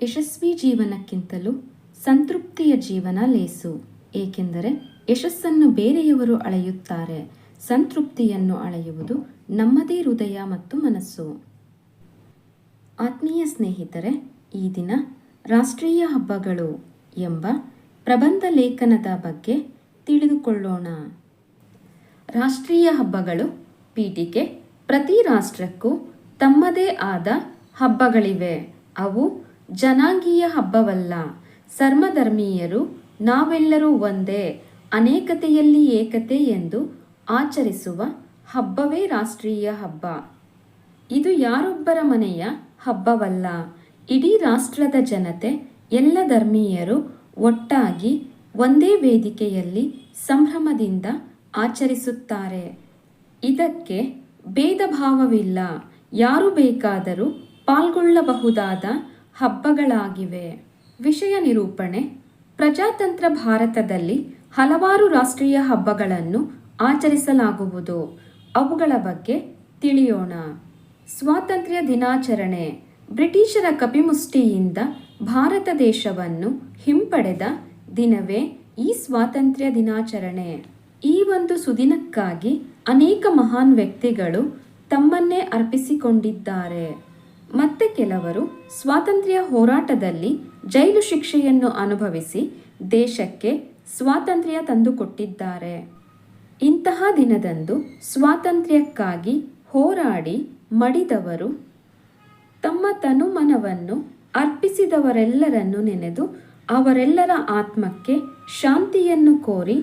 ಯಶಸ್ವಿ ಜೀವನಕ್ಕಿಂತಲೂ ಸಂತೃಪ್ತಿಯ ಜೀವನ ಲೇಸು. ಏಕೆಂದರೆ ಯಶಸ್ಸನ್ನು ಬೇರೆಯವರು ಅಳೆಯುತ್ತಾರೆ, ಸಂತೃಪ್ತಿಯನ್ನು ಅಳೆಯುವುದು ನಮ್ಮದೇ ಹೃದಯ ಮತ್ತು ಮನಸ್ಸು. ಆತ್ಮೀಯ ಸ್ನೇಹಿತರೆ, ಈ ದಿನ ರಾಷ್ಟ್ರೀಯ ಹಬ್ಬಗಳು ಎಂಬ ಪ್ರಬಂಧ ಲೇಖನದ ಬಗ್ಗೆ ತಿಳಿದುಕೊಳ್ಳೋಣ. ರಾಷ್ಟ್ರೀಯ ಹಬ್ಬಗಳು ಪೀಠಿಕೆ. ಪ್ರತಿ ರಾಷ್ಟ್ರಕ್ಕೂ ತಮ್ಮದೇ ಆದ ಹಬ್ಬಗಳಿವೆ. ಅವು ಜನಾಂಗೀಯ ಹಬ್ಬವಲ್ಲ. ಸರ್ವಧರ್ಮೀಯರು ನಾವೆಲ್ಲರೂ ಒಂದೇ, ಅನೇಕತೆಯಲ್ಲಿ ಏಕತೆ ಎಂದು ಆಚರಿಸುವ ಹಬ್ಬವೇ ರಾಷ್ಟ್ರೀಯ ಹಬ್ಬ. ಇದು ಯಾರೊಬ್ಬರ ಮನೆಯ ಹಬ್ಬವಲ್ಲ. ಇಡೀ ರಾಷ್ಟ್ರದ ಜನತೆ, ಎಲ್ಲ ಧರ್ಮೀಯರು ಒಟ್ಟಾಗಿ ಒಂದೇ ವೇದಿಕೆಯಲ್ಲಿ ಸಂಭ್ರಮದಿಂದ ಆಚರಿಸುತ್ತಾರೆ. ಇದಕ್ಕೆ ಭೇದ ಭಾವವಿಲ್ಲ. ಯಾರು ಬೇಕಾದರೂ ಪಾಲ್ಗೊಳ್ಳಬಹುದಾದ ಹಬ್ಬಗಳಾಗಿವೆ. ವಿಷಯ ನಿರೂಪಣೆ. ಪ್ರಜಾತಂತ್ರ ಭಾರತದಲ್ಲಿ ಹಲವಾರು ರಾಷ್ಟ್ರೀಯ ಹಬ್ಬಗಳನ್ನು ಆಚರಿಸಲಾಗುವುದು. ಅವುಗಳ ಬಗ್ಗೆ ತಿಳಿಯೋಣ. ಸ್ವಾತಂತ್ರ್ಯ ದಿನಾಚರಣೆ. ಬ್ರಿಟಿಷರ ಕಪಿಮುಷ್ಟಿಯಿಂದ ಭಾರತ ದೇಶವನ್ನು ಹಿಂಪಡೆದ ದಿನವೇ ಈ ಸ್ವಾತಂತ್ರ್ಯ ದಿನಾಚರಣೆ. ಈ ಒಂದು ಸುದಿನಕ್ಕಾಗಿ ಅನೇಕ ಮಹಾನ್ ವ್ಯಕ್ತಿಗಳು ತಮ್ಮನ್ನೇ ಅರ್ಪಿಸಿಕೊಂಡಿದ್ದಾರೆ. ಮತ್ತೆ ಕೆಲವರು ಸ್ವಾತಂತ್ರ್ಯ ಹೋರಾಟದಲ್ಲಿ ಜೈಲು ಶಿಕ್ಷೆಯನ್ನು ಅನುಭವಿಸಿ ದೇಶಕ್ಕೆ ಸ್ವಾತಂತ್ರ್ಯ ತಂದುಕೊಟ್ಟಿದ್ದಾರೆ. ಇಂತಹ ದಿನದಂದು ಸ್ವಾತಂತ್ರ್ಯಕ್ಕಾಗಿ ಹೋರಾಡಿ ಮಡಿದವರು, ತಮ್ಮ ತನುಮನವನ್ನು ಅರ್ಪಿಸಿದವರೆಲ್ಲರನ್ನು ನೆನೆದು ಅವರೆಲ್ಲರ ಆತ್ಮಕ್ಕೆ ಶಾಂತಿಯನ್ನು ಕೋರಿ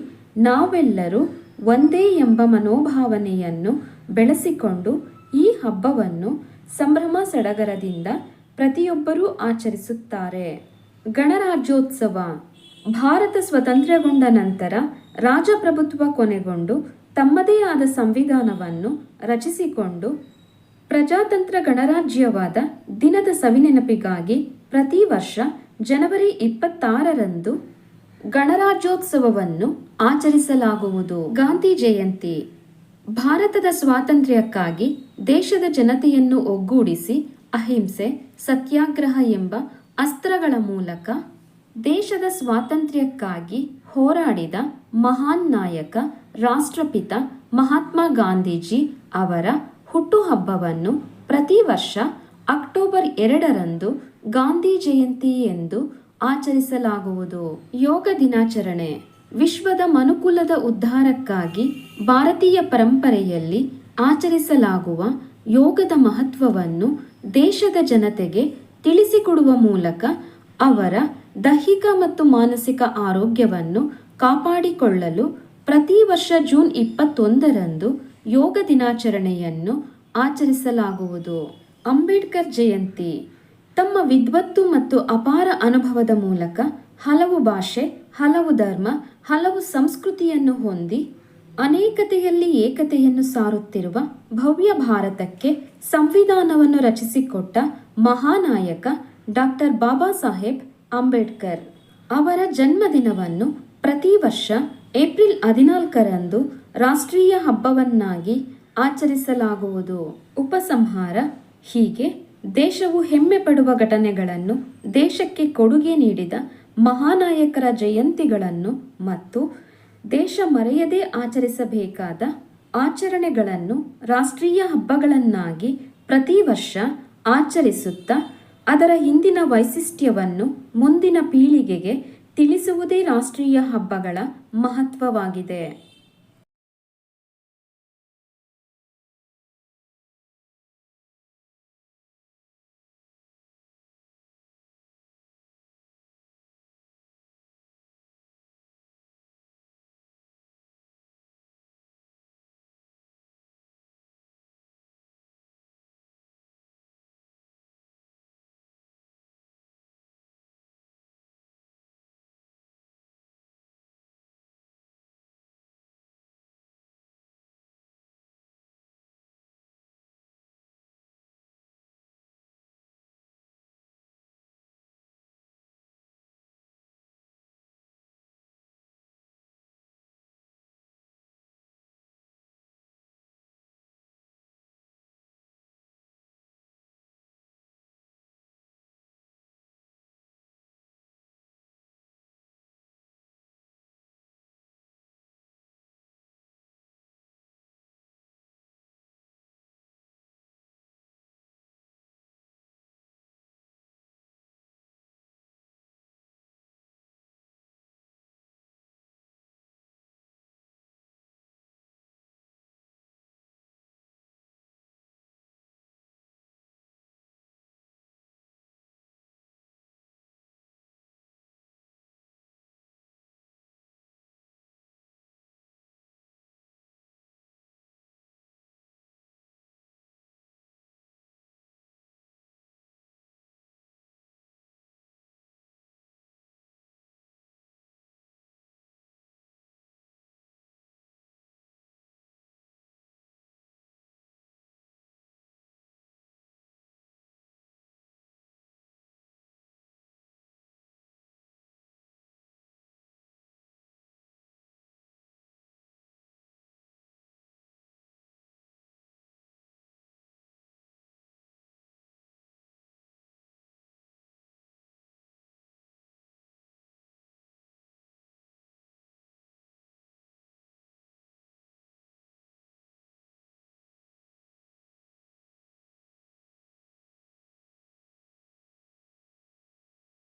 ನಾವೆಲ್ಲರೂ ಒಂದೇ ಎಂಬ ಮನೋಭಾವನೆಯನ್ನು ಬೆಳೆಸಿಕೊಂಡು ಈ ಹಬ್ಬವನ್ನು ಸಂಭ್ರಮ ಸಡಗರದಿಂದ ಪ್ರತಿಯೊಬ್ಬರೂ ಆಚರಿಸುತ್ತಾರೆ. ಗಣರಾಜ್ಯೋತ್ಸವ. ಭಾರತ ಸ್ವತಂತ್ರಗೊಂಡ ನಂತರ ರಾಜಪ್ರಭುತ್ವ ಕೊನೆಗೊಂಡು ತಮ್ಮದೇ ಆದ ಸಂವಿಧಾನವನ್ನು ರಚಿಸಿಕೊಂಡು ಪ್ರಜಾತಂತ್ರ ಗಣರಾಜ್ಯವಾದ ದಿನದ ಸವಿನೆನಪಿಗಾಗಿ ಪ್ರತಿ ವರ್ಷ ಜನವರಿ 26ರಂದು ಗಣರಾಜ್ಯೋತ್ಸವವನ್ನು ಆಚರಿಸಲಾಗುವುದು. ಗಾಂಧಿ ಜಯಂತಿ. ಭಾರತದ ಸ್ವಾತಂತ್ರ್ಯಕ್ಕಾಗಿ ದೇಶದ ಜನತೆಯನ್ನು ಒಗ್ಗೂಡಿಸಿ ಅಹಿಂಸೆ, ಸತ್ಯಾಗ್ರಹ ಎಂಬ ಅಸ್ತ್ರಗಳ ಮೂಲಕ ದೇಶದ ಸ್ವಾತಂತ್ರ್ಯಕ್ಕಾಗಿ ಹೋರಾಡಿದ ಮಹಾನ್ ನಾಯಕ ರಾಷ್ಟ್ರಪಿತ ಮಹಾತ್ಮ ಗಾಂಧೀಜಿ ಅವರ ಹುಟ್ಟುಹಬ್ಬವನ್ನು ಪ್ರತಿ ವರ್ಷ ಅಕ್ಟೋಬರ್ 2ರಂದು ಗಾಂಧಿ ಜಯಂತಿ ಎಂದು ಆಚರಿಸಲಾಗುವುದು. ಯೋಗ ದಿನಾಚರಣೆ. ವಿಶ್ವದ ಮನುಕುಲದ ಉದ್ಧಾರಕ್ಕಾಗಿ ಭಾರತೀಯ ಪರಂಪರೆಯಲ್ಲಿ ಆಚರಿಸಲಾಗುವ ಯೋಗದ ಮಹತ್ವವನ್ನು ದೇಶದ ಜನತೆಗೆ ತಿಳಿಸಿಕೊಡುವ ಮೂಲಕ ಅವರ ದೈಹಿಕ ಮತ್ತು ಮಾನಸಿಕ ಆರೋಗ್ಯವನ್ನು ಕಾಪಾಡಿಕೊಳ್ಳಲು ಪ್ರತಿ ವರ್ಷ ಜೂನ್ 21ರಂದು ಯೋಗ ದಿನಾಚರಣೆಯನ್ನು ಆಚರಿಸಲಾಗುವುದು. ಅಂಬೇಡ್ಕರ್ ಜಯಂತಿ. ತಮ್ಮ ವಿದ್ವತ್ತು ಮತ್ತು ಅಪಾರ ಅನುಭವದ ಮೂಲಕ ಹಲವು ಭಾಷೆ, ಹಲವು ಧರ್ಮ, ಹಲವು ಸಂಸ್ಕೃತಿಯನ್ನು ಹೊಂದಿ ಅನೇಕತೆಯಲ್ಲಿ ಏಕತೆಯನ್ನು ಸಾರುತ್ತಿರುವ ಭವ್ಯ ಭಾರತಕ್ಕೆ ಸಂವಿಧಾನವನ್ನು ರಚಿಸಿಕೊಟ್ಟ ಮಹಾನಾಯಕ ಡಾಕ್ಟರ್ ಬಾಬಾ ಸಾಹೇಬ್ ಅಂಬೇಡ್ಕರ್ ಅವರ ಜನ್ಮದಿನವನ್ನು ಪ್ರತಿ ವರ್ಷ ಏಪ್ರಿಲ್ 14ರಂದು ರಾಷ್ಟ್ರೀಯ ಹಬ್ಬವನ್ನಾಗಿ ಆಚರಿಸಲಾಗುವುದು. ಉಪಸಂಹಾರ. ಹೀಗೆ ದೇಶವು ಹೆಮ್ಮೆ ಪಡುವ ಘಟನೆಗಳನ್ನು, ದೇಶಕ್ಕೆ ಕೊಡುಗೆ ನೀಡಿದ ಮಹಾನಾಯಕರ ಜಯಂತಿಗಳನ್ನು ಮತ್ತು ದೇಶ ಮರೆಯದೇ ಆಚರಿಸಬೇಕಾದ ಆಚರಣೆಗಳನ್ನು ರಾಷ್ಟ್ರೀಯ ಹಬ್ಬಗಳನ್ನಾಗಿ ಪ್ರತಿ ವರ್ಷ ಆಚರಿಸುತ್ತಾ ಅದರ ಹಿಂದಿನ ವೈಶಿಷ್ಟ್ಯವನ್ನು ಮುಂದಿನ ಪೀಳಿಗೆಗೆ ತಿಳಿಸುವುದೇ ರಾಷ್ಟ್ರೀಯ ಹಬ್ಬಗಳ ಮಹತ್ವವಾಗಿದೆ.